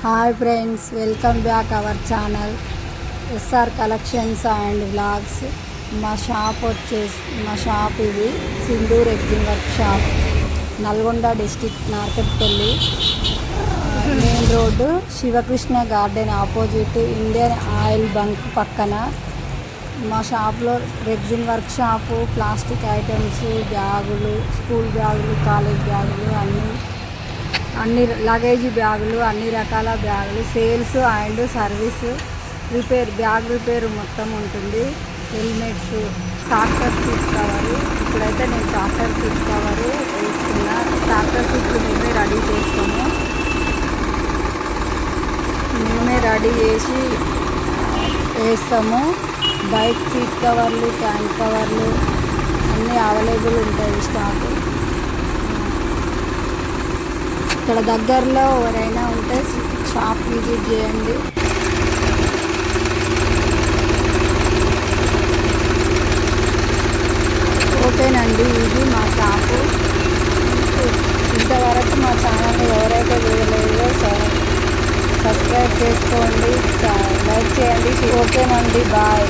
Hi friends, welcome back our channel SR collections and vlogs. మా shop ఇది సింధూర్ ఎగ్జింగ్ work shop, Nalgonda district, Narketpally main road, Sivakrishna garden opposite, Indian oil bunk పక్కన. మా షాప్లో rexine work shop, plastic items, బ్యాగులు, school బ్యాగులు, college బ్యాగులు, అన్ని లగేజ్ బ్యాగులు, అన్ని రకాల బ్యాగులు, sales and service, bag repair మొత్తం ఉంటుంది. Helmets, tractor seat cover. ఇప్పుడైతే నేను ట్రాక్టర్ సీట్ కవరు వేస్తున్నా. ట్రాక్టర్ సీట్లు మేమే రెడీ చేస్తాము. మేమే రెడీ చేసి వేస్తాము. బైక్ సీట్ కవర్లు, ట్యాంక్ కవర్లు అన్నీ అవైలబుల్ ఉంటాయి స్టాక్. ఇక్కడ దగ్గరలో ఎవరైనా ఉంటే షాప్ విజిట్ చేయండి. ఓకేనండి, ఇది మా షాపు. ఇంతవరకు మా ఛానల్ని ఎవరైతే చూడలేదో సబ్స్క్రైబ్ చేసుకోండి, లైక్ చేయండి. ఓకేనండి, బాయ్.